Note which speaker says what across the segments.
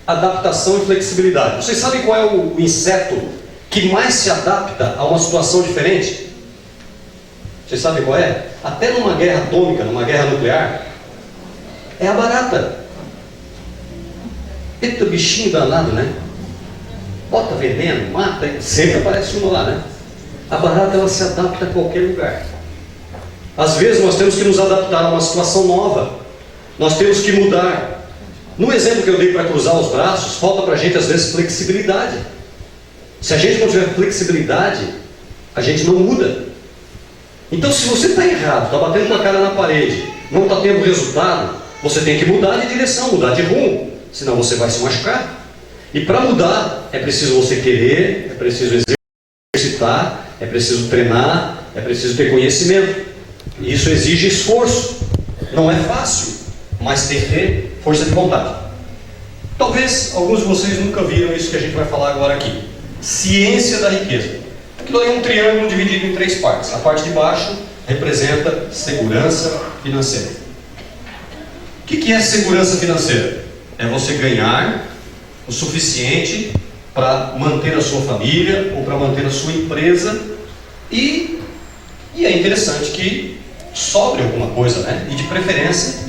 Speaker 1: adaptação e flexibilidade. Vocês sabem qual é o inseto que mais se adapta a uma situação diferente? Vocês sabem qual é? Até numa guerra atômica, numa guerra nuclear, é a barata. Eita, bichinho danado, né? Bota veneno, mata, sempre aparece uma lá, né? A barata, ela se adapta a qualquer lugar. Às vezes nós temos que nos adaptar a uma situação nova. Nós temos que mudar. No exemplo que eu dei para cruzar os braços, falta para a gente às vezes flexibilidade. Se a gente não tiver flexibilidade, a gente não muda. Então, se você está errado, está batendo com a cara na parede, não está tendo resultado, você tem que mudar de direção, mudar de rumo, senão você vai se machucar. E para mudar, é preciso você querer, é preciso exercitar, é preciso treinar, é preciso ter conhecimento. E isso exige esforço. Não é fácil, mas tem que ter força de vontade. Talvez alguns de vocês nunca viram isso que a gente vai falar agora aqui. Ciência da riqueza. Aquilo é um triângulo dividido em 3 partes. A parte de baixo representa segurança financeira. O que é segurança financeira? É você ganhar o suficiente para manter a sua família ou para manter a sua empresa e é interessante que sobre alguma coisa, né? E de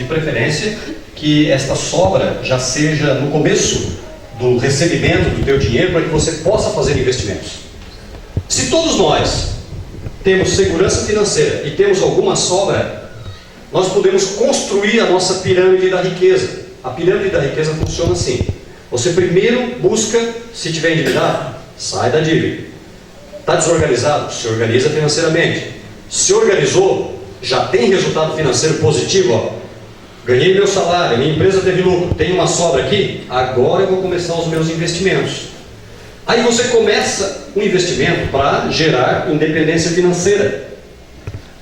Speaker 1: preferência que esta sobra já seja no começo do recebimento do teu dinheiro para que você possa fazer investimentos. Se todos nós temos segurança financeira e temos alguma sobra, nós podemos construir a nossa pirâmide da riqueza. A pirâmide da riqueza funciona assim. Você primeiro busca, se tiver endividado, sai da dívida. Está desorganizado? Se organiza financeiramente. Se organizou, já tem resultado financeiro positivo, ó. Ganhei meu salário, minha empresa teve lucro, tem uma sobra aqui, agora eu vou começar os meus investimentos. Aí você começa um investimento para gerar independência financeira.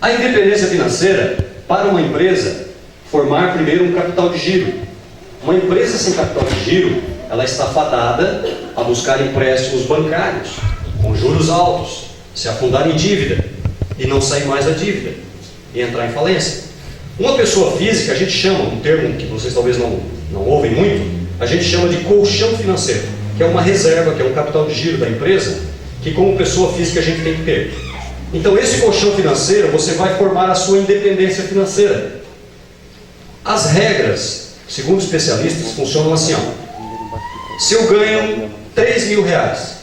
Speaker 1: A independência financeira, para uma empresa, formar primeiro um capital de giro. Uma empresa sem capital de giro, ela está fadada a buscar empréstimos bancários, com juros altos, se afundar em dívida e não sair mais da dívida e entrar em falência. Uma pessoa física, a gente chama, um termo que vocês talvez não ouvem muito, a gente chama de colchão financeiro, que é uma reserva, que é um capital de giro da empresa, que como pessoa física a gente tem que ter. Então esse colchão financeiro, você vai formar a sua independência financeira. As regras, segundo especialistas, funcionam assim, ó. Se eu ganho 3 mil reais,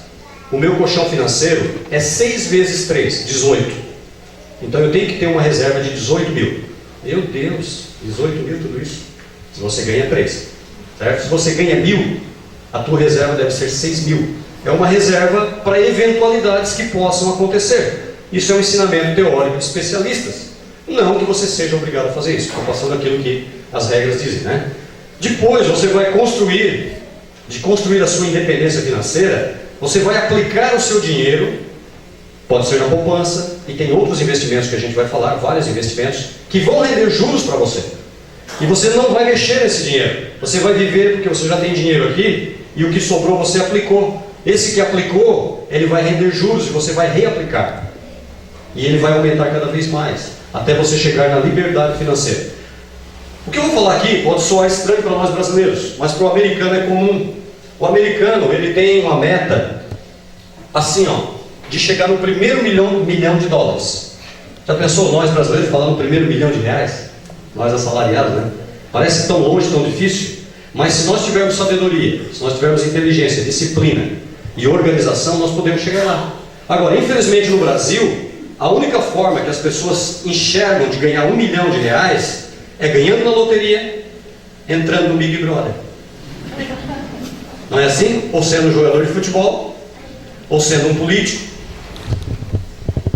Speaker 1: o meu colchão financeiro é 6 vezes 3, 18. Então eu tenho que ter uma reserva de 18 mil. Meu Deus, 18 mil tudo isso? Se você ganha 3, certo? Se você ganha 1.000, a tua reserva deve ser 6 mil. É uma reserva para eventualidades que possam acontecer. Isso é um ensinamento teórico de especialistas. Não que você seja obrigado a fazer isso, estou passando aquilo que as regras dizem, né? Depois você vai construir a sua independência financeira, você vai aplicar o seu dinheiro, pode ser na poupança, e tem outros investimentos que a gente vai falar, vários investimentos, que vão render juros para você. E você não vai mexer nesse dinheiro. Você vai viver porque você já tem dinheiro aqui, e o que sobrou você aplicou. Esse que aplicou, ele vai render juros e você vai reaplicar. E ele vai aumentar cada vez mais, até você chegar na liberdade financeira. O que eu vou falar aqui pode soar estranho para nós brasileiros, mas para o americano é comum. O americano, ele tem uma meta, assim ó, de chegar no primeiro milhão de dólares. Já pensou nós brasileiros falar no primeiro milhão de reais? Nós assalariados, né? Parece tão longe, tão difícil. Mas se nós tivermos sabedoria, se nós tivermos inteligência, disciplina e organização, nós podemos chegar lá. Agora, infelizmente no Brasil, a única forma que as pessoas enxergam de ganhar 1 milhão de reais é ganhando na loteria, entrando no Big Brother. Não é assim? Ou sendo um jogador de futebol, ou sendo um político.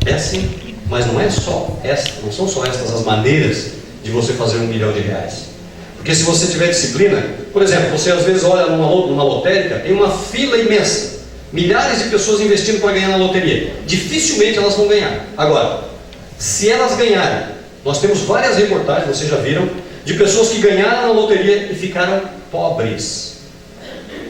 Speaker 1: É assim. Mas não é só não são só estas as maneiras de você fazer 1 milhão de reais. Porque se você tiver disciplina, por exemplo, você às vezes olha numa lotérica, tem uma fila imensa, milhares de pessoas investindo para ganhar na loteria. Dificilmente elas vão ganhar. Agora, se elas ganharem, nós temos várias reportagens, vocês já viram, de pessoas que ganharam na loteria e ficaram pobres.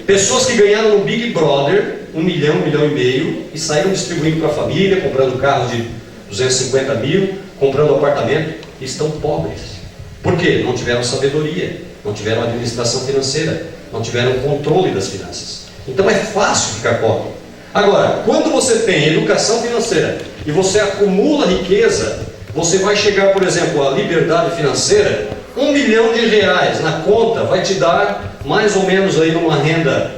Speaker 1: Pessoas que ganharam no Big Brother 1 milhão, 1,5 milhão e saíram distribuindo para a família, comprando carros de 250 mil, comprando apartamento, e estão pobres. Por quê? Não tiveram sabedoria, não tiveram administração financeira. não tiveram controle das finanças. Então é fácil ficar pobre. Agora, quando você tem educação financeira e você acumula riqueza, você vai chegar, por exemplo, à liberdade financeira, R$1 milhão na conta vai te dar mais ou menos aí numa renda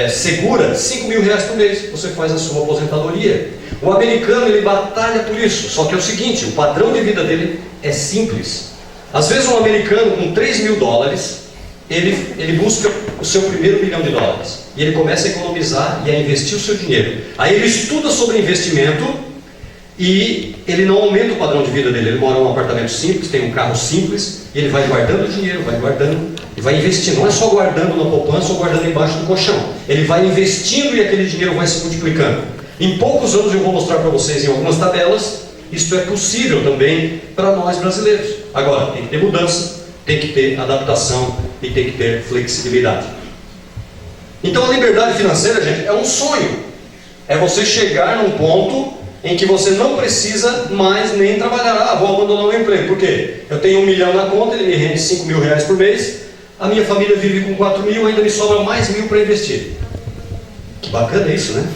Speaker 1: segura, R$5.000 por mês. Você faz a sua aposentadoria. O americano, ele batalha por isso, só que é o seguinte, o padrão de vida dele é simples. Às vezes um americano com $3.000, ele busca o seu primeiro $1 milhão e ele começa a economizar e a investir o seu dinheiro. Aí ele estuda sobre investimento e ele não aumenta o padrão de vida dele. Ele mora num apartamento simples, tem um carro simples, e ele vai guardando dinheiro, vai guardando e vai investindo. Não é só guardando na poupança ou guardando embaixo do colchão. Ele vai investindo e aquele dinheiro vai se multiplicando. Em poucos anos eu vou mostrar para vocês em algumas tabelas, isto é possível também para nós brasileiros. Agora, tem que ter mudança, tem que ter adaptação e tem que ter flexibilidade. Então a liberdade financeira, gente, é um sonho. É você chegar num ponto em que você não precisa mais nem trabalhar. Vou abandonar o meu emprego. Por quê? Eu tenho R$1 milhão na conta, ele me rende R$5.000 por mês, a minha família vive com R$4.000, ainda me sobra mais R$1.000 para investir. Que bacana isso, né?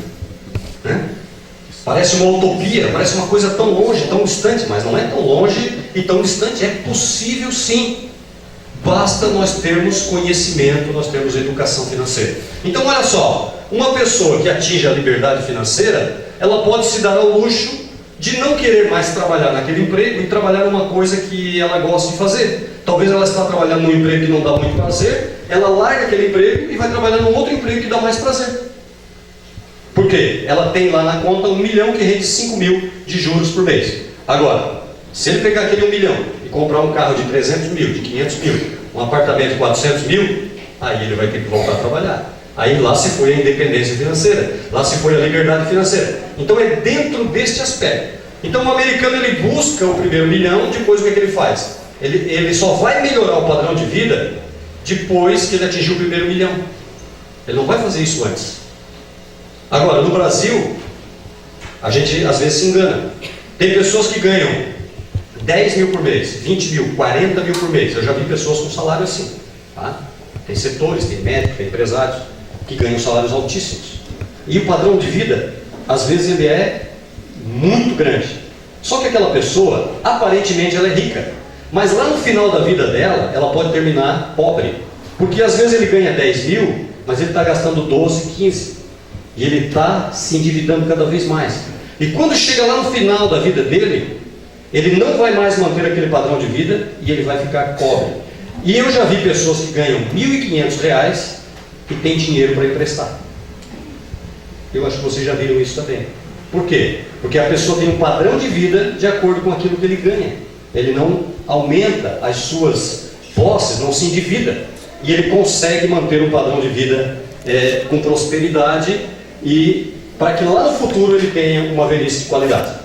Speaker 1: Parece uma utopia, parece uma coisa tão longe, tão distante, mas não é tão longe e tão distante, é possível sim. Basta nós termos conhecimento, nós termos educação financeira. Então olha só, uma pessoa que atinge a liberdade financeira, ela pode se dar ao luxo de não querer mais trabalhar naquele emprego e trabalhar numa coisa que ela gosta de fazer. Talvez ela está trabalhando num emprego que não dá muito prazer, ela larga aquele emprego e vai trabalhar num outro emprego que dá mais prazer. Por quê? Ela tem lá na conta R$1 milhão que rende R$5.000 de juros por mês. Agora, se ele pegar aquele R$1 milhão e comprar um carro de R$300.000, de R$500.000, um apartamento de R$400.000, aí ele vai ter que voltar a trabalhar. Aí lá se foi a independência financeira, lá se foi a liberdade financeira. Então é dentro deste aspecto. Então o americano, ele busca o primeiro R$1 milhão, depois o que é que ele faz? Ele só vai melhorar o padrão de vida depois que ele atingir o primeiro R$1 milhão. Ele não vai fazer isso antes. Agora, no Brasil, a gente às vezes se engana. Tem pessoas que ganham 10 mil por mês, 20 mil, 40 mil por mês. Eu já vi pessoas com salário assim. Tá? Tem setores, tem médicos, tem empresários que ganham salários altíssimos. E o padrão de vida, às vezes ele é muito grande. Só que aquela pessoa, aparentemente ela é rica. Mas lá no final da vida dela, ela pode terminar pobre. Porque às vezes ele ganha 10 mil, mas ele está gastando 12, 15. E ele está se endividando cada vez mais. E quando chega lá no final da vida dele, ele não vai mais manter aquele padrão de vida e ele vai ficar pobre. E eu já vi pessoas que ganham R$1.500 e têm dinheiro para emprestar. Eu acho que vocês já viram isso também. Por quê? Porque a pessoa tem um padrão de vida de acordo com aquilo que ele ganha. Ele não aumenta as suas posses, não se endivida. E ele consegue manter um padrão de vida com prosperidade e para que lá no futuro ele tenha uma velhice de qualidade.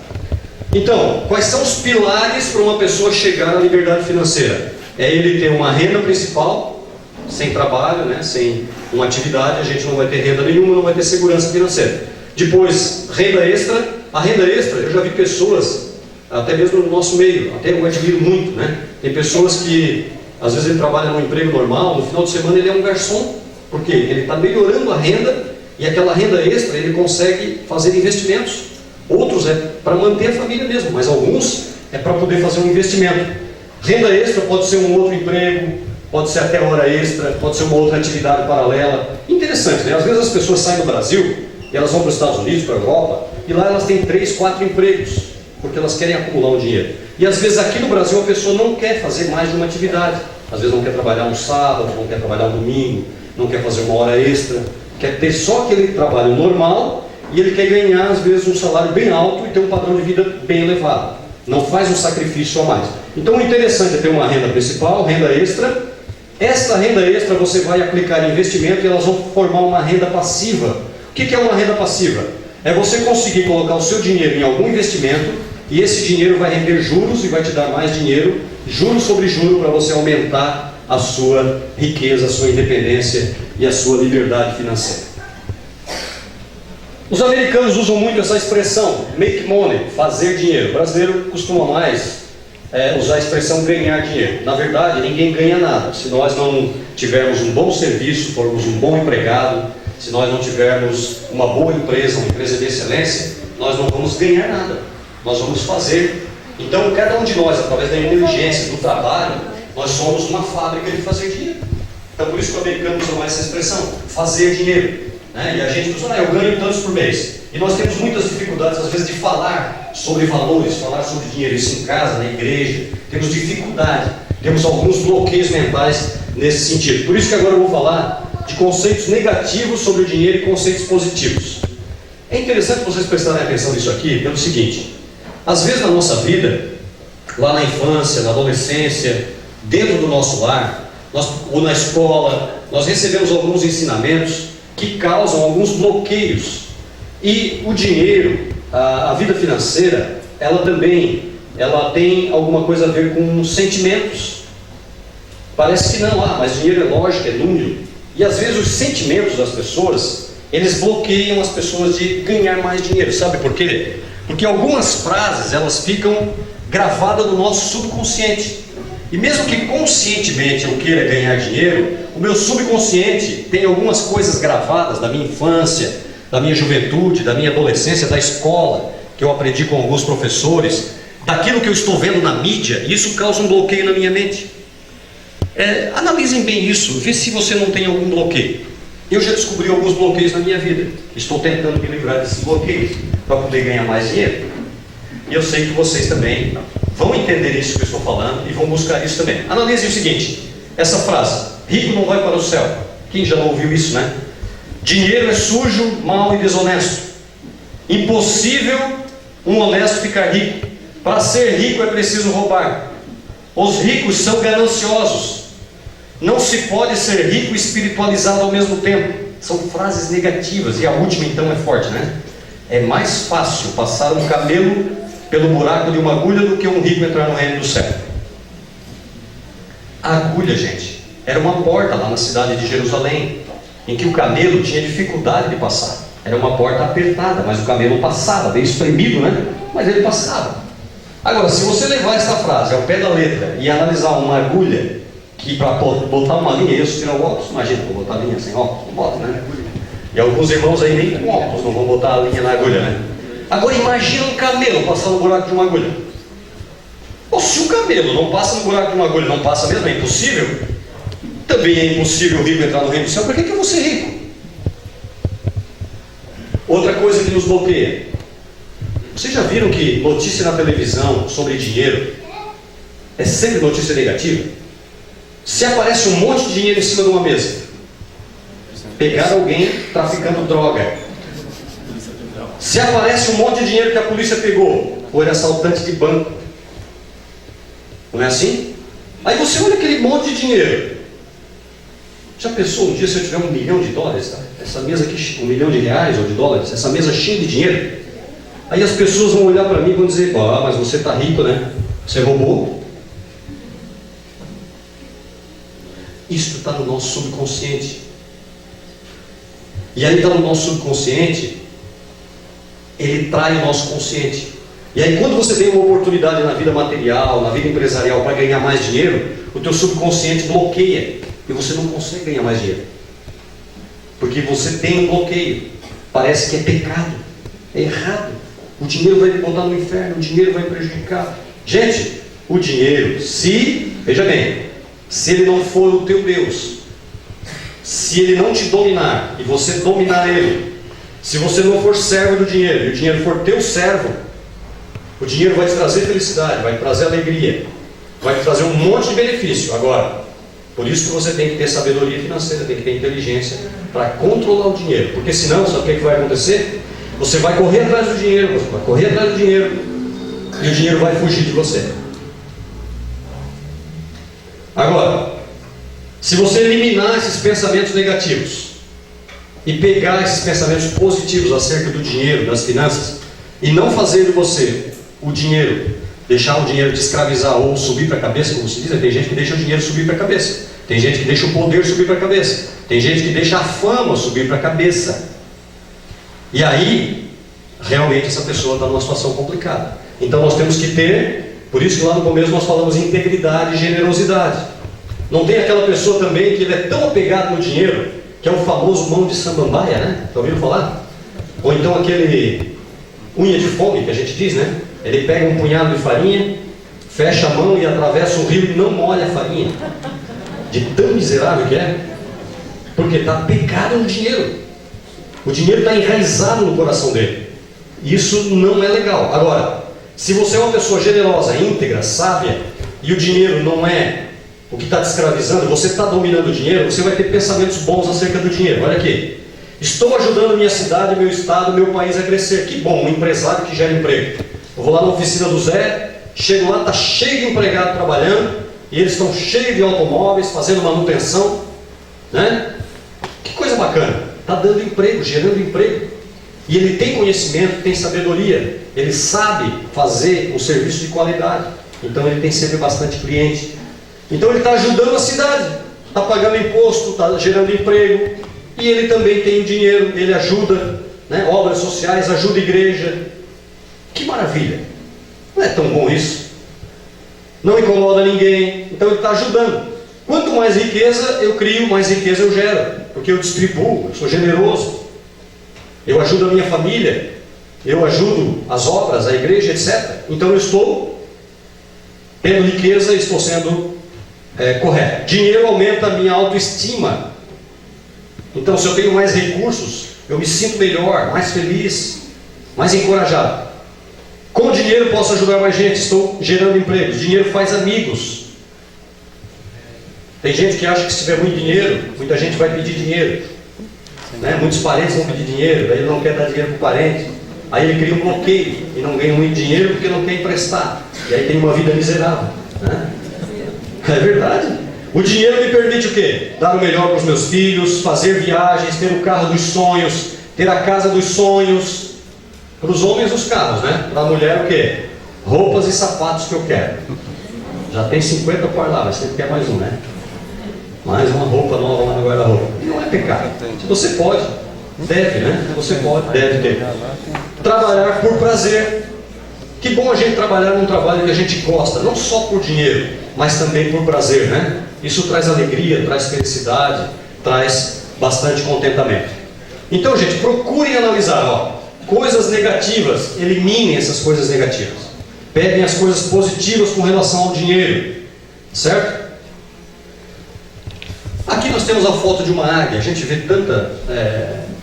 Speaker 1: Então, quais são os pilares para uma pessoa chegar à liberdade financeira? É ele ter uma renda principal, sem trabalho, sem uma atividade, a gente não vai ter renda nenhuma, não vai ter segurança financeira. Depois, renda extra. A renda extra, eu já vi pessoas, até mesmo no nosso meio, até eu admiro muito, Tem pessoas que, às vezes ele trabalha num emprego normal, no final de semana ele é um garçom, porque ele está melhorando a renda, e aquela renda extra ele consegue fazer investimentos. Outros é para manter a família mesmo, mas alguns é para poder fazer um investimento. Renda extra pode ser um outro emprego, pode ser até hora extra, pode ser uma outra atividade paralela. Interessante, Às vezes as pessoas saem do Brasil e elas vão para os Estados Unidos, para a Europa, e lá elas têm 3, 4 empregos, porque elas querem acumular um dinheiro. E às vezes aqui no Brasil a pessoa não quer fazer mais de uma atividade. Às vezes não quer trabalhar um sábado, não quer trabalhar um domingo, não quer fazer uma hora extra, quer ter só aquele trabalho normal e ele quer ganhar às vezes um salário bem alto e ter um padrão de vida bem elevado. Não faz um sacrifício a mais. Então o interessante é ter uma renda principal, renda extra. Essa renda extra você vai aplicar em investimento e elas vão formar uma renda passiva. O que é uma renda passiva? É você conseguir colocar o seu dinheiro em algum investimento e esse dinheiro vai render juros e vai te dar mais dinheiro, juros sobre juros, para você aumentar a sua riqueza, a sua independência e a sua liberdade financeira. Os americanos usam muito essa expressão, make money, fazer dinheiro. O brasileiro costuma mais usar a expressão ganhar dinheiro. Na verdade, ninguém ganha nada. Se nós não tivermos um bom serviço, formos um bom empregado, se nós não tivermos uma boa empresa, uma empresa de excelência, nós não vamos ganhar nada. Nós vamos fazer. Então, cada um de nós, através da inteligência, do trabalho, nós somos uma fábrica de fazer dinheiro. Então, por isso que o americano usa mais essa expressão, fazer dinheiro. E a gente diz, eu ganho tantos por mês. E nós temos muitas dificuldades, às vezes, de falar sobre valores, falar sobre dinheiro. Isso em casa, na igreja. Temos dificuldade. Temos alguns bloqueios mentais nesse sentido. Por isso que agora eu vou falar de conceitos negativos sobre o dinheiro e conceitos positivos. É interessante vocês prestarem atenção nisso aqui, pelo seguinte. Às vezes na nossa vida, lá na infância, na adolescência, dentro do nosso lar, ou na escola, nós recebemos alguns ensinamentos que causam alguns bloqueios. E o dinheiro, a vida financeira, ela tem alguma coisa a ver com sentimentos. Parece que não, mas dinheiro é lógica, é número. E às vezes os sentimentos das pessoas, eles bloqueiam as pessoas de ganhar mais dinheiro. Sabe por quê? Porque algumas frases, elas ficam gravadas no nosso subconsciente. E mesmo que conscientemente eu queira ganhar dinheiro, o meu subconsciente tem algumas coisas gravadas da minha infância, da minha juventude, da minha adolescência, da escola, que eu aprendi com alguns professores, daquilo que eu estou vendo na mídia, e isso causa um bloqueio na minha mente. Analisem bem isso, vê se você não tem algum bloqueio. Eu já descobri alguns bloqueios na minha vida. Estou tentando me livrar desses bloqueios para poder ganhar mais dinheiro. E eu sei que vocês também vão entender isso que eu estou falando e vão buscar isso também. Analise o seguinte, essa frase, rico não vai para o céu. Quem já não ouviu isso, né? Dinheiro é sujo, mau e desonesto. Impossível um honesto ficar rico. Para ser rico é preciso roubar. Os ricos são gananciosos. Não se pode ser rico e espiritualizado ao mesmo tempo. São frases negativas. E a última então é forte, né? É mais fácil passar um camelo pelo buraco de uma agulha do que um rico entrar no reino do céu. A agulha, gente, era uma porta lá na cidade de Jerusalém, em que o camelo tinha dificuldade de passar. Era uma porta apertada, mas o camelo passava, bem espremido, né? Mas ele passava. Agora, se você levar essa frase ao pé da letra e analisar uma agulha, que para botar uma linha, isso tirar o óculos, imagina, vou botar a linha sem óculos, não bota, né? E alguns irmãos aí nem com óculos não vão botar a linha na agulha, né? Agora imagina um camelo passar no buraco de uma agulha. Ou se o camelo não passa no buraco de uma agulha, não passa mesmo, é impossível. Também é impossível o rico entrar no reino do céu. Por que eu vou ser rico? Outra coisa que nos bloqueia. Vocês já viram que notícia na televisão sobre dinheiro é sempre notícia negativa? Se aparece um monte de dinheiro em cima de uma mesa, pegaram alguém traficando droga. Se aparece um monte de dinheiro que a polícia pegou, foi assaltante de banco. Não é assim? Aí você olha aquele monte de dinheiro. Já pensou um dia se eu tiver $1 milhão? Tá? Essa mesa aqui, R$1 milhão ou de dólares, essa mesa cheia de dinheiro. Aí as pessoas vão olhar para mim e vão dizer, mas você está rico, né? Você roubou? Isso está no nosso subconsciente. E aí está no nosso subconsciente, ele trai o nosso consciente. E aí quando você tem uma oportunidade na vida material, na vida empresarial para ganhar mais dinheiro, o teu subconsciente bloqueia e você não consegue ganhar mais dinheiro. Porque você tem um bloqueio. Parece que é pecado, é errado. O dinheiro vai te botar no inferno, o dinheiro vai prejudicar. Gente, o dinheiro, veja bem, se ele não for o teu Deus, se ele não te dominar e você dominar ele, se você não for servo do dinheiro e o dinheiro for teu servo, o dinheiro vai te trazer felicidade, vai te trazer alegria, vai te trazer um monte de benefício. Agora, por isso que você tem que ter sabedoria financeira, tem que ter inteligência para controlar o dinheiro, porque senão, sabe o que vai acontecer? Você vai correr atrás do dinheiro, você vai correr atrás do dinheiro e o dinheiro vai fugir de você. Agora, se você eliminar esses pensamentos negativos e pegar esses pensamentos positivos acerca do dinheiro, das finanças, e não fazer de você o dinheiro, deixar o dinheiro te escravizar ou subir para a cabeça, como se diz, tem gente que deixa o dinheiro subir para a cabeça, tem gente que deixa o poder subir para a cabeça, tem gente que deixa a fama subir para a cabeça. E aí, realmente essa pessoa está numa situação complicada. Então nós temos que ter, Por isso que lá no começo nós falamos em integridade e generosidade. Não tem aquela pessoa também que ele é tão apegado no dinheiro, que é o famoso mão de samambaia, né? Está ouvindo falar? Ou então aquele unha de fome que a gente diz, né? Ele pega um punhado de farinha, fecha a mão e atravessa o rio e não molha a farinha. De tão miserável que é. Porque está apegado no dinheiro. O dinheiro está enraizado no coração dele. Isso não é legal. Agora, se você é uma pessoa generosa, íntegra, sábia, e o dinheiro não é o que está te escravizando, você está dominando o dinheiro, você vai ter pensamentos bons acerca do dinheiro. Olha aqui. Estou ajudando minha cidade, meu estado, meu país a crescer. Que bom, um empresário que gera emprego. Eu vou lá na oficina do Zé, chego lá, está cheio de empregado trabalhando, e eles estão cheios de automóveis, fazendo manutenção, né? Que coisa bacana. Está dando emprego, gerando emprego. E ele tem conhecimento, tem sabedoria, ele sabe fazer um serviço de qualidade. Então ele tem sempre bastante cliente. Então ele está ajudando a cidade, está pagando imposto, está gerando emprego. E ele também tem dinheiro, ele ajuda, né, obras sociais, ajuda a igreja. Que maravilha! Não é tão bom isso? Não incomoda ninguém, então ele está ajudando. Quanto mais riqueza eu crio, mais riqueza eu gero, porque eu distribuo, eu sou generoso. Eu ajudo a minha família, eu ajudo as obras, a igreja, etc. Então eu estou tendo riqueza e estou sendo correto. Dinheiro aumenta a minha autoestima. Então se eu tenho mais recursos, eu me sinto melhor, mais feliz, mais encorajado. Com dinheiro eu posso ajudar mais gente, estou gerando empregos. Dinheiro faz amigos. Tem gente que acha que se tiver muito dinheiro, muita gente vai pedir dinheiro. Né? Muitos parentes vão pedir dinheiro, daí ele não quer dar dinheiro para o parente. Aí ele cria um bloqueio e não ganha muito dinheiro porque não quer emprestar. E aí tem uma vida miserável. Né? É verdade. O dinheiro me permite o quê? Dar o melhor para os meus filhos, fazer viagens, ter o carro dos sonhos, ter a casa dos sonhos. Para os homens os carros, né? Para a mulher o quê? Roupas e sapatos que eu quero. Já tem 50 por lá, mas sempre quer mais um, né? Mais uma roupa nova lá no guarda-roupa. Não é pecado. Você pode, deve, né? Você pode, deve ter. Trabalhar por prazer. Que bom a gente trabalhar num trabalho que a gente gosta, não só por dinheiro, mas também por prazer, né? Isso traz alegria, traz felicidade, traz bastante contentamento. Então, gente, procurem analisar, ó, coisas negativas, eliminem essas coisas negativas. Peguem as coisas positivas com relação ao dinheiro, certo? Aqui nós temos a foto de uma águia. A gente vê tanta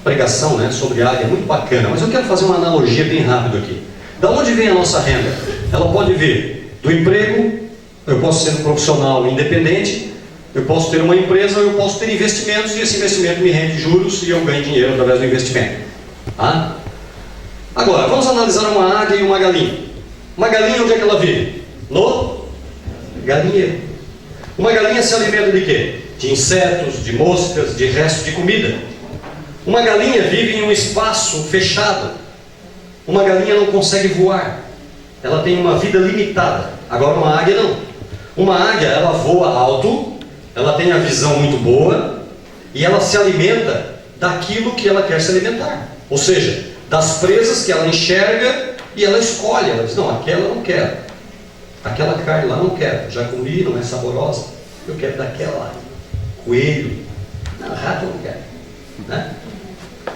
Speaker 1: pregação, né, sobre águia, muito bacana. Mas eu quero fazer uma analogia bem rápida aqui. Da onde vem a nossa renda? Ela pode vir do emprego. Eu posso ser um profissional independente, eu posso ter uma empresa, eu posso ter investimentos, e esse investimento me rende juros e eu ganho dinheiro através do investimento. Tá? Agora, vamos analisar uma águia e uma galinha. Uma galinha, onde é que ela vive? No galinheiro. Uma galinha se alimenta de quê? De insetos, de moscas, de resto de comida. Uma galinha vive em um espaço fechado. Uma galinha não consegue voar. Ela tem uma vida limitada. Agora uma águia não. Uma águia, ela voa alto, ela tem a visão muito boa e ela se alimenta daquilo que ela quer se alimentar. Ou seja, das presas que ela enxerga e ela escolhe. Ela diz, não, aquela eu não quero. Aquela carne lá eu não quero. Já comi, não é saborosa. Eu quero daquela lá. Coelho. Não, rato eu não quero. Né?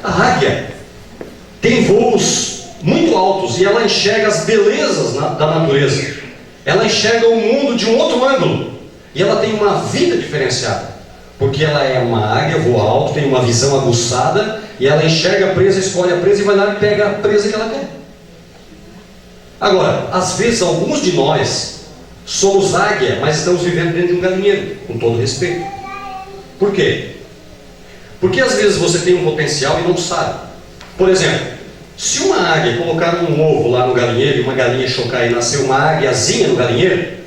Speaker 1: A águia tem voos muito altos e ela enxerga as belezas da natureza. Ela enxerga o mundo de um outro ângulo. E ela tem uma vida diferenciada. Porque ela é uma águia, voa alto, tem uma visão aguçada, e ela enxerga a presa, escolhe a presa e vai lá e pega a presa que ela quer. Agora, às vezes alguns de nós somos águia, mas estamos vivendo dentro de um galinheiro, com todo respeito. Por quê? Porque às vezes você tem um potencial e não sabe. Por exemplo, se uma águia colocar um ovo lá no galinheiro e uma galinha chocar e nascer uma águiazinha no galinheiro,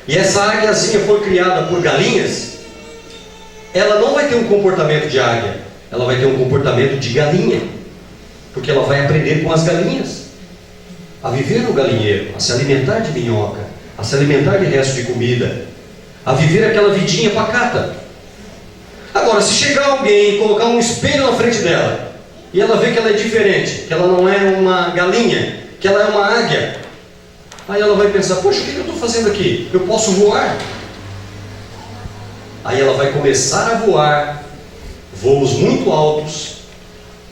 Speaker 1: e essa águiazinha for criada por galinhas, ela não vai ter um comportamento de águia, ela vai ter um comportamento de galinha, porque ela vai aprender com as galinhas a viver no galinheiro, a se alimentar de minhoca, a se alimentar de resto de comida, a viver aquela vidinha pacata. Agora, se chegar alguém e colocar um espelho na frente dela, e ela vê que ela é diferente, que ela não é uma galinha, que ela é uma águia, Aí ela vai pensar, poxa, o que eu estou fazendo aqui? Eu posso voar? Aí ela vai começar a voar, voos muito altos,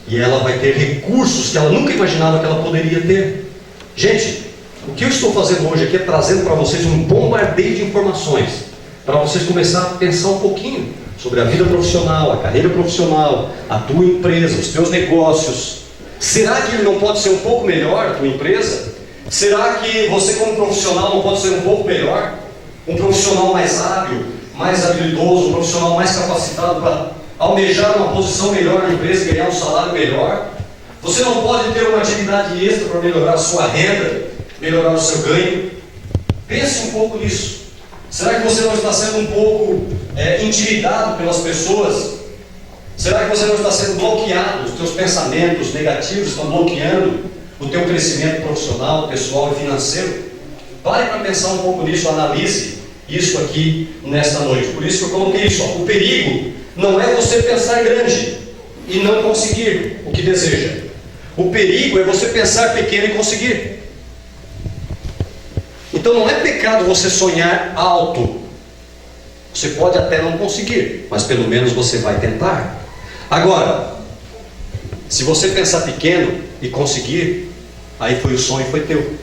Speaker 1: e ela vai ter recursos que ela nunca imaginava que ela poderia ter. Gente, o que eu estou fazendo hoje aqui é trazendo para vocês um bombardeio de informações, para vocês começarem a pensar um pouquinho sobre a vida profissional, a carreira profissional, a tua empresa, os teus negócios. Será que ele não pode ser um pouco melhor, a tua empresa? Será que você como profissional não pode ser um pouco melhor? Um profissional mais hábil, mais habilidoso, um profissional mais capacitado para almejar uma posição melhor na empresa e ganhar um salário melhor? Você não pode ter uma atividade extra para melhorar a sua renda, melhorar o seu ganho? Pense um pouco nisso. Será que você não está sendo um pouco intimidado pelas pessoas? Será que você não está sendo bloqueado? Os teus pensamentos negativos estão bloqueando o teu crescimento profissional, pessoal e financeiro? Pare para pensar um pouco nisso, analise isso aqui nesta noite. Por isso que eu coloquei isso. O perigo não é você pensar grande e não conseguir o que deseja. O perigo é você pensar pequeno e conseguir. Então não é pecado você sonhar alto. Você pode até não conseguir, mas pelo menos você vai tentar. Agora, se você pensar pequeno e conseguir, aí foi o sonho, foi teu.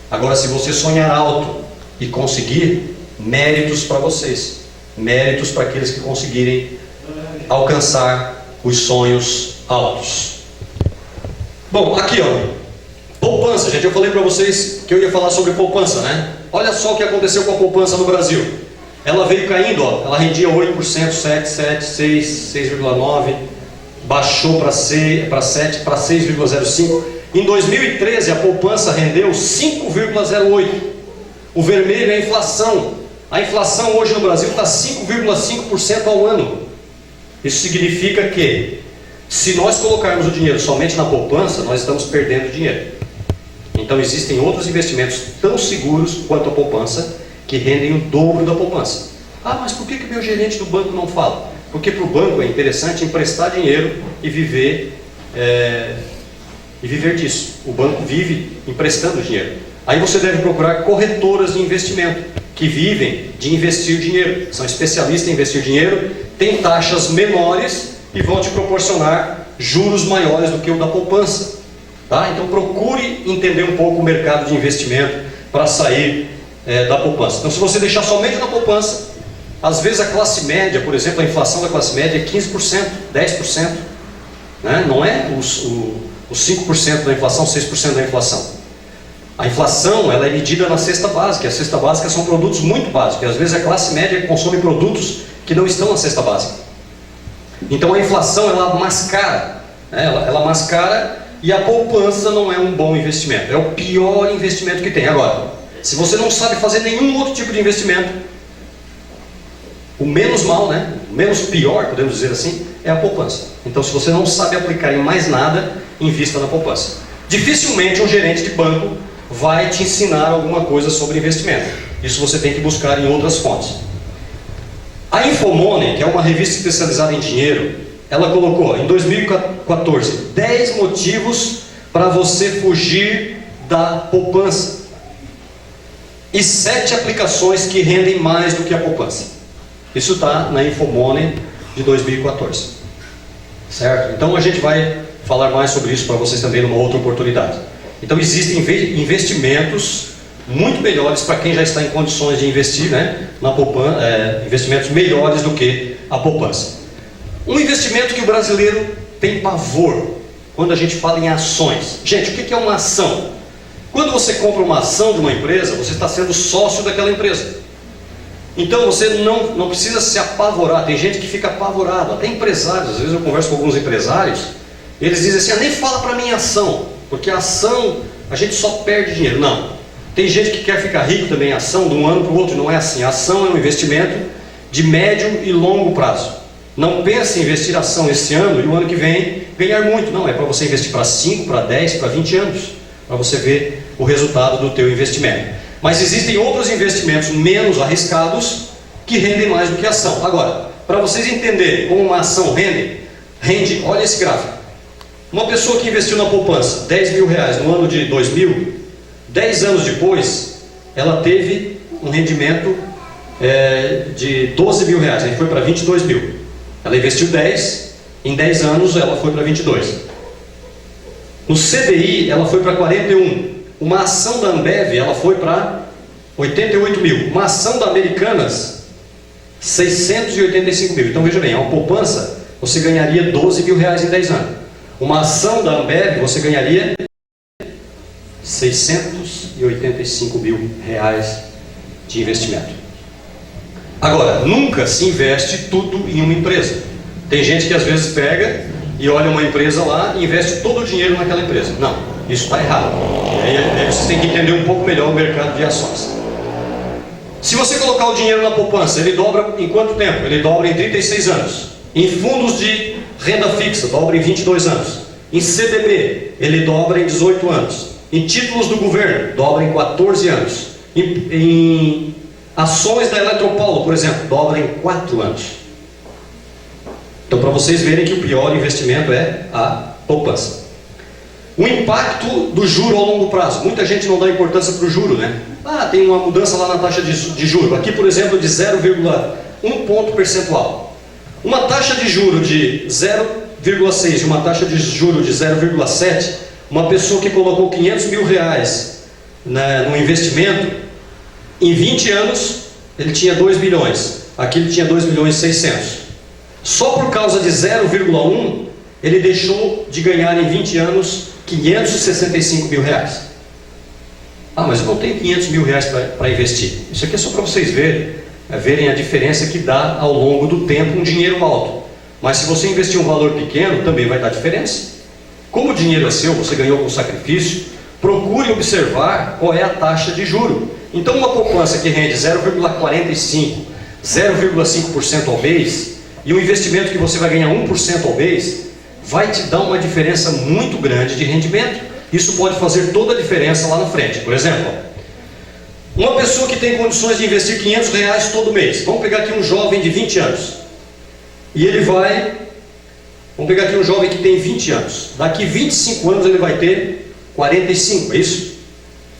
Speaker 1: Agora, se você sonhar alto e conseguir, méritos para vocês, méritos para aqueles que conseguirem alcançar os sonhos altos. Bom, aqui poupança, gente, eu falei para vocês que eu ia falar sobre poupança, né? Olha só o que aconteceu com a poupança no Brasil. Ela veio caindo, ela rendia 8%, 7, 6, 6,9%, baixou para 7, para 6,05%. Em 2013 a poupança rendeu 5,08%. O vermelho é a inflação. A inflação hoje no Brasil está 5,5% ao ano. Isso significa que, se nós colocarmos o dinheiro somente na poupança, nós estamos perdendo dinheiro. Então existem outros investimentos tão seguros quanto a poupança, que rendem o dobro da poupança. Ah, mas por que o meu gerente do banco não fala? Porque para o banco é interessante emprestar dinheiro e viver disso. O banco vive emprestando dinheiro. Aí você deve procurar corretoras de investimento, que vivem de investir dinheiro. São especialistas em investir dinheiro, têm taxas menores e vão te proporcionar juros maiores do que o da poupança. Tá? Então procure entender um pouco o mercado de investimento para sair da poupança. Então, se você deixar somente na poupança, às vezes a classe média, por exemplo, a inflação da classe média é 15%, 10%, né? Não é os 5% da inflação, 6% da inflação. A inflação, ela é medida na cesta básica. A cesta básica são produtos muito básicos, e às vezes a classe média consome produtos que não estão na cesta básica. Então a inflação, ela mascara, né? ela mascara, e a poupança não é um bom investimento, é o pior investimento que tem. Agora, se você não sabe fazer nenhum outro tipo de investimento, o menos mal, né? O menos pior, podemos dizer assim, é a poupança. Então, se você não sabe aplicar em mais nada, invista na poupança. Dificilmente um gerente de banco vai te ensinar alguma coisa sobre investimento. Isso você tem que buscar em outras fontes. A Infomoney, que é uma revista especializada em dinheiro, ela colocou em 2014 10 motivos para você fugir da poupança e 7 aplicações que rendem mais do que a poupança. Isso está na Infomoney de 2014, certo? Então a gente vai falar mais sobre isso para vocês também numa outra oportunidade. Então existem investimentos muito melhores para quem já está em condições de investir, né, na poupança, investimentos melhores do que a poupança. Um investimento que o brasileiro tem pavor quando a gente fala em ações. Gente, o que é uma ação? Quando você compra uma ação de uma empresa, você está sendo sócio daquela empresa. Então você não precisa se apavorar. Tem gente que fica apavorado, até empresários. Às vezes eu converso com alguns empresários, eles dizem assim, nem fala para mim ação, porque a ação, a gente só perde dinheiro. Não. Tem gente que quer ficar rico também em ação, de um ano para o outro. Não é assim. A ação é um investimento de médio e longo prazo. Não pense em investir ação esse ano e o ano que vem ganhar muito. Não, é para você investir para 5, para 10, para 20 anos, para você ver o resultado do teu investimento. Mas existem outros investimentos menos arriscados que rendem mais do que a ação. Agora, para vocês entenderem como uma ação rende, olha esse gráfico. Uma pessoa que investiu na poupança R$10 mil no ano de 2000, 10 anos depois, ela teve um rendimento de 12 mil reais, aí foi para 22 mil. Ela investiu 10, em 10 anos ela foi para 22. No CDI ela foi para 41. Uma ação da Ambev ela foi para 88 mil. Uma ação da Americanas 685 mil. Então veja bem, uma poupança você ganharia 12 mil reais em 10 anos. Uma ação da Ambev você ganharia 685 mil reais de investimento. Agora, nunca se investe tudo em uma empresa. Tem gente que às vezes pega e olha uma empresa lá e investe todo o dinheiro naquela empresa. Não, isso está errado. Aí vocês têm que entender um pouco melhor o mercado de ações. Se você colocar o dinheiro na poupança, ele dobra em quanto tempo? Ele dobra em 36 anos. Em fundos de renda fixa, dobra em 22 anos. Em CDB, ele dobra em 18 anos. Em títulos do governo, dobra em 14 anos. Em ações da Eletropaulo, por exemplo, dobra em 4 anos. Então, para vocês verem que o pior investimento é a poupança. O impacto do juro ao longo prazo. Muita gente não dá importância para o juro, né? Tem uma mudança lá na taxa de juro. Aqui, por exemplo, de 0,1 ponto percentual. Uma taxa de juro de 0,6 e uma taxa de juro de 0,7, uma pessoa que colocou 500 mil reais no investimento, em 20 anos, ele tinha 2 milhões. Aqui ele tinha 2 milhões e 600. Só por causa de 0,1, ele deixou de ganhar em 20 anos 565 mil reais. Mas eu não tenho 500 mil reais para investir. Isso aqui é só para vocês verem a diferença que dá ao longo do tempo um dinheiro alto. Mas se você investir um valor pequeno, também vai dar diferença. Como o dinheiro é seu, você ganhou com sacrifício, procure observar qual é a taxa de juro. Então uma poupança que rende 0,45, 0,5% ao mês, e um investimento que você vai ganhar 1% ao mês, vai te dar uma diferença muito grande de rendimento. Isso pode fazer toda a diferença lá na frente. Por exemplo, uma pessoa que tem condições de investir 500 reais todo mês. Vamos pegar aqui um jovem de 20 anos. E ele vai... Vamos pegar aqui um jovem que tem 20 anos. Daqui 25 anos ele vai ter 45, é isso?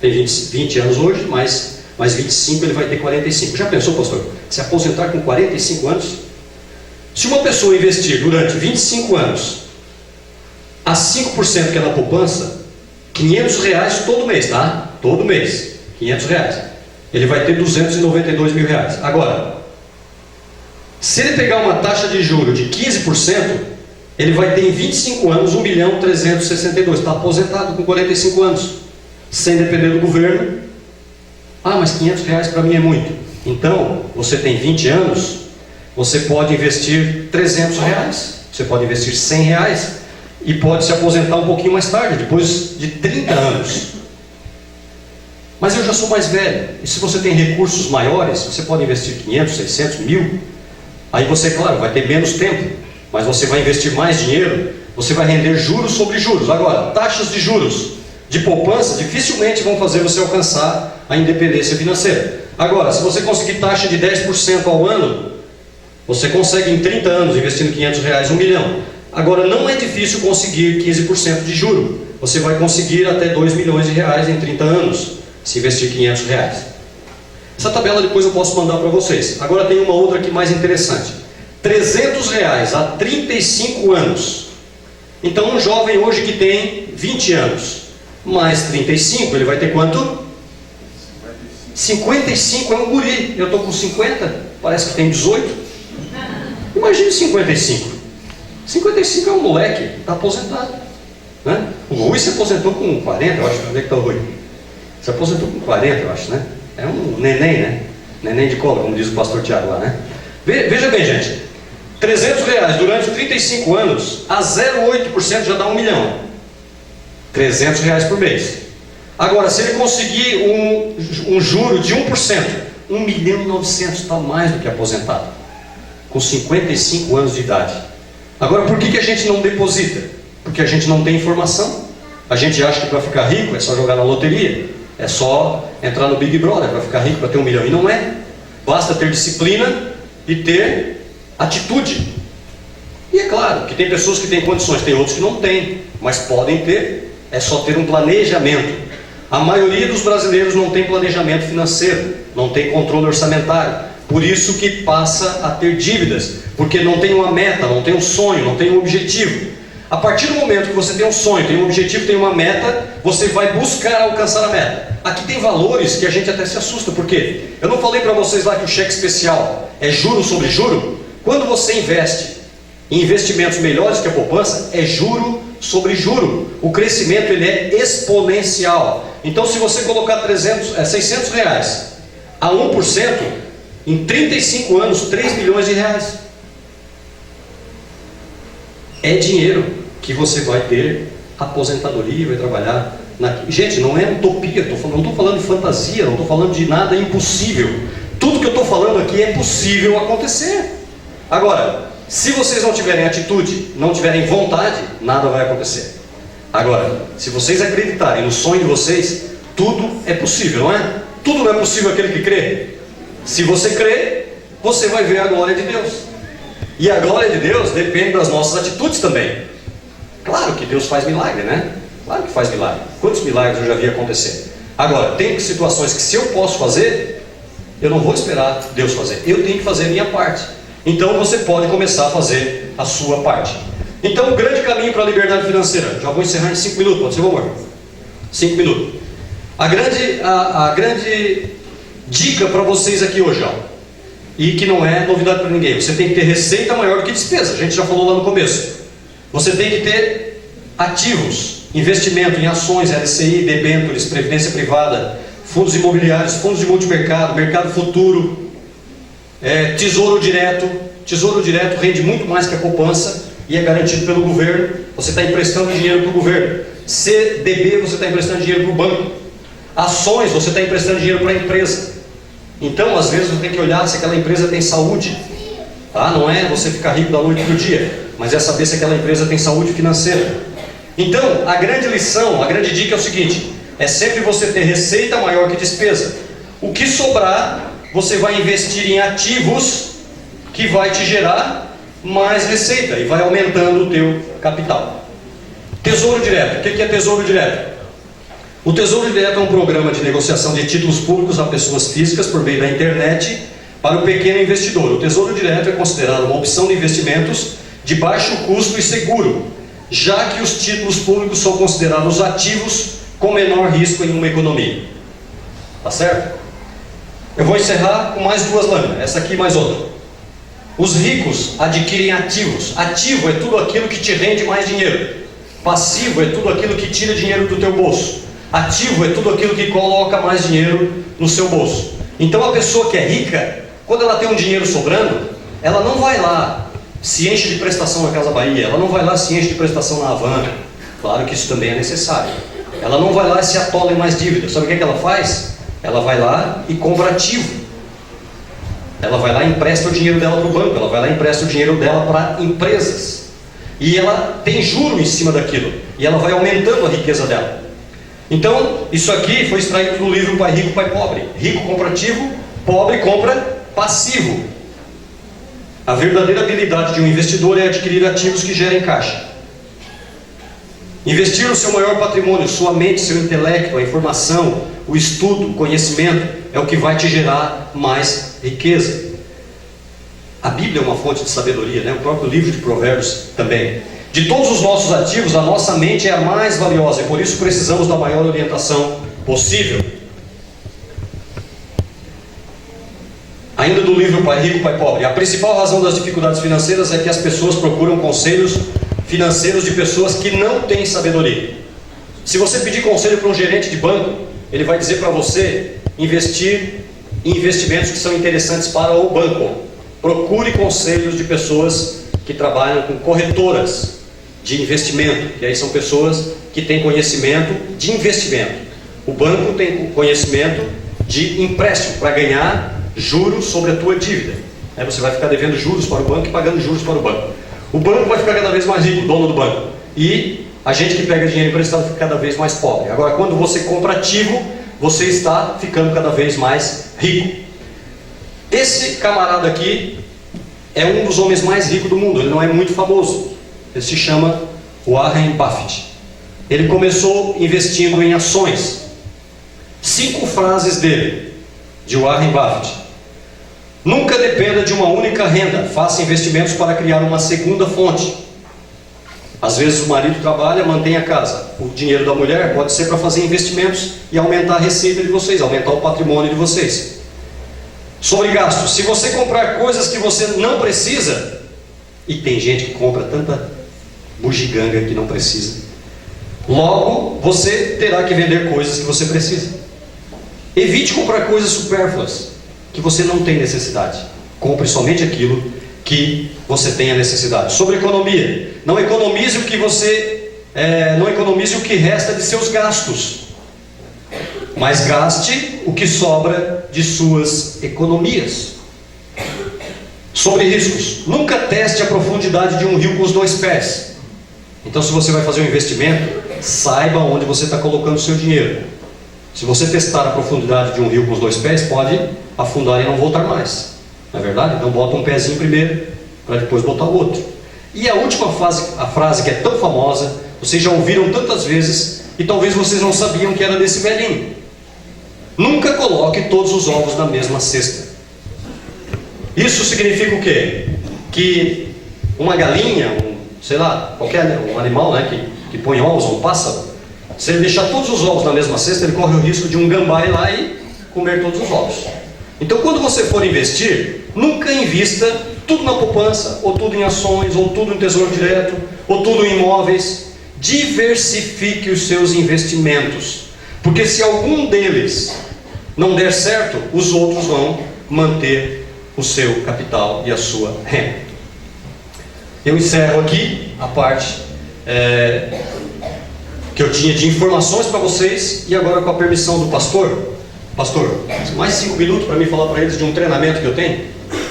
Speaker 1: Tem 20 anos hoje, mais 25 ele vai ter 45. Já pensou, pastor? Se aposentar com 45 anos? Se uma pessoa investir durante 25 anos a 5% que é na poupança, 500 reais todo mês, tá? Todo mês, 500 reais. Ele vai ter 292 mil reais. Agora, se ele pegar uma taxa de juros de 15%, ele vai ter em 25 anos 1.362.000. Está aposentado com 45 anos, sem depender do governo. Mas 500 reais para mim é muito. Então, você tem 20 anos, você pode investir 300 reais, você pode investir 100 reais e pode se aposentar um pouquinho mais tarde, depois de 30 anos. Mas eu já sou mais velho, e se você tem recursos maiores, você pode investir 500, 600, 1.000. Aí você, claro, vai ter menos tempo, mas você vai investir mais dinheiro, você vai render juros sobre juros. Agora, taxas de juros de poupança dificilmente vão fazer você alcançar a independência financeira. Agora, se você conseguir taxa de 10% ao ano, você consegue em 30 anos, investindo 500 reais, 1 milhão. Agora, não é difícil conseguir 15% de juro. Você vai conseguir até 2 milhões de reais em 30 anos, se investir 500 reais. Essa tabela depois eu posso mandar para vocês. Agora tem uma outra aqui mais interessante. 300 reais a 35 anos. Então um jovem hoje que tem 20 anos, mais 35, ele vai ter quanto? 55 é um guri. Eu estou com 50, parece que tem 18. Imagine 55. 55 é um moleque, está aposentado, né? O Rui se aposentou com 40, eu acho. Onde é que está o Rui? Se aposentou com 40, eu acho, né? É um neném, né? Neném de colo, como diz o pastor Tiago lá, né? Veja bem, gente. 300 reais durante 35 anos, a 0,8% já dá 1 milhão. 300 reais por mês. Agora, se ele conseguir um juro de 1%, 1.900.000 está mais do que aposentado. Com 55 anos de idade. Agora, por que a gente não deposita? Porque a gente não tem informação. A gente acha que para ficar rico é só jogar na loteria, é só entrar no Big Brother para ficar rico, para ter 1 milhão. E não é. Basta ter disciplina e ter atitude. E é claro que tem pessoas que têm condições, tem outros que não têm, mas podem ter. É só ter um planejamento. A maioria dos brasileiros não tem planejamento financeiro, não tem controle orçamentário. Por isso que passa a ter dívidas, porque não tem uma meta, não tem um sonho, não tem um objetivo. A partir do momento que você tem um sonho, tem um objetivo, tem uma meta, você vai buscar alcançar a meta. Aqui tem valores que a gente até se assusta, por quê? Eu não falei para vocês lá que o cheque especial é juro sobre juro? Quando você investe em investimentos melhores que a poupança, é juro sobre juro. O crescimento ele é exponencial. Então se você colocar 600 reais a 1%, em 35 anos, 3 milhões de reais. É dinheiro que você vai ter aposentadoria, vai trabalhar. Gente, não é utopia, não estou falando de fantasia, não estou falando de nada impossível. Tudo que eu estou falando aqui é possível acontecer. Agora, se vocês não tiverem atitude, não tiverem vontade, nada vai acontecer. Agora, se vocês acreditarem no sonho de vocês, tudo é possível, não é? Tudo não é possível aquele que crê. Se você crê, você vai ver a glória de Deus. E a glória de Deus depende das nossas atitudes também. Claro que Deus faz milagre, né? Claro que faz milagre. Quantos milagres eu já vi acontecer? Agora, tem situações que se eu posso fazer, eu não vou esperar Deus fazer. Eu tenho que fazer a minha parte. Então você pode começar a fazer a sua parte. Então o grande caminho para a liberdade financeira. Já vou encerrar em 5 minutos, pode ser, amor? 5 minutos. A grande dica para vocês aqui hoje, ó, e que não é novidade para ninguém. Você tem que ter receita maior do que despesa. A gente já falou lá no começo. Você tem que ter ativos, investimento em ações, LCI, debêntures, previdência privada, fundos imobiliários, fundos de multimercado, mercado futuro, tesouro direto. Tesouro direto rende muito mais que a poupança e é garantido pelo governo. Você está emprestando dinheiro para o governo. CDB, você está emprestando dinheiro para o banco. Ações, você está emprestando dinheiro para a empresa. Então, às vezes, você tem que olhar se aquela empresa tem saúde. Tá? Não é você ficar rico da noite para o dia, mas é saber se aquela empresa tem saúde financeira. Então, a grande lição, a grande dica é o seguinte: é sempre você ter receita maior que despesa. O que sobrar, você vai investir em ativos que vai te gerar mais receita e vai aumentando o teu capital. Tesouro direto. O que é tesouro direto? O Tesouro Direto é um programa de negociação de títulos públicos a pessoas físicas por meio da internet para o pequeno investidor. O Tesouro Direto é considerado uma opção de investimentos de baixo custo e seguro, já que os títulos públicos são considerados ativos com menor risco em uma economia. Tá certo? Eu vou encerrar com mais 2 lâminas, essa aqui e mais outra. Os ricos adquirem ativos. Ativo é tudo aquilo que te rende mais dinheiro. Passivo é tudo aquilo que tira dinheiro do teu bolso. Ativo é tudo aquilo que coloca mais dinheiro no seu bolso. Então a pessoa que é rica, quando ela tem um dinheiro sobrando, ela não vai lá se enche de prestação na Casa Bahia, ela não vai lá se enche de prestação na Havana. Claro que isso também é necessário. Ela não vai lá e se atola em mais dívidas. Sabe o que ela faz? Ela vai lá e compra ativo. Ela vai lá e empresta o dinheiro dela para o banco, ela vai lá e empresta o dinheiro dela para empresas. E ela tem juro em cima daquilo. E ela vai aumentando a riqueza dela. Então, isso aqui foi extraído do livro Pai Rico, Pai Pobre. Rico compra ativo, pobre compra passivo. A verdadeira habilidade de um investidor é adquirir ativos que gerem caixa. Investir o seu maior patrimônio, sua mente, seu intelecto, a informação, o estudo, o conhecimento, é o que vai te gerar mais riqueza. A Bíblia é uma fonte de sabedoria, né? O próprio livro de Provérbios também. De todos os nossos ativos, a nossa mente é a mais valiosa e por isso precisamos da maior orientação possível. Ainda do livro Pai Rico, Pai Pobre. A principal razão das dificuldades financeiras é que as pessoas procuram conselhos financeiros de pessoas que não têm sabedoria. Se você pedir conselho para um gerente de banco, ele vai dizer para você investir em investimentos que são interessantes para o banco. Procure conselhos de pessoas que trabalham com corretoras de investimento, e aí são pessoas que têm conhecimento de investimento. O banco tem conhecimento de empréstimo para ganhar juros sobre a tua dívida. Aí você vai ficar devendo juros para o banco e pagando juros para o banco. O banco vai ficar cada vez mais rico, o dono do banco. E a gente que pega dinheiro emprestado fica cada vez mais pobre. Agora, quando você compra ativo, você está ficando cada vez mais rico. Esse camarada aqui é um dos homens mais ricos do mundo. Ele não é muito famoso. Ele se chama Warren Buffett. Ele começou investindo em ações. 5 frases dele, de Warren Buffett. Nunca dependa de uma única renda. Faça investimentos para criar uma segunda fonte. Às vezes o marido trabalha, mantém a casa. O dinheiro da mulher pode ser para fazer investimentos e aumentar a receita de vocês, aumentar o patrimônio de vocês. Sobre gastos. Se você comprar coisas que você não precisa, e tem gente que compra tanta bugiganga que não precisa, logo você terá que vender coisas que você precisa. Evite comprar coisas supérfluas que você não tem necessidade. Compre somente aquilo que você tenha necessidade. Sobre economia. Não economize o que não economize o que resta de seus gastos, mas gaste o que sobra de suas economias. Sobre riscos. Nunca teste a profundidade de um rio com os 2 pés. Então, se você vai fazer um investimento, saiba onde você está colocando o seu dinheiro. Se você testar a profundidade de um rio com os 2 pés, pode afundar e não voltar mais. Não é verdade? Então bota um pezinho primeiro, para depois botar o outro. E a última frase que é tão famosa, vocês já ouviram tantas vezes, e talvez vocês não sabiam que era desse velhinho. Nunca coloque todos os ovos na mesma cesta. Isso significa o quê? Que uma galinha, sei lá, um animal, né, que põe ovos, um pássaro, se ele deixar todos os ovos na mesma cesta, ele corre o risco de um gambá ir lá e comer todos os ovos. Então, quando você for investir, nunca invista tudo na poupança, ou tudo em ações, ou tudo em tesouro direto, ou tudo em imóveis. Diversifique os seus investimentos, porque se algum deles não der certo, os outros vão manter o seu capital e a sua renda. Eu encerro aqui a parte que eu tinha de informações para vocês, e agora, com a permissão do pastor, mais 5 minutos para mim falar para eles de um treinamento que eu tenho. Pode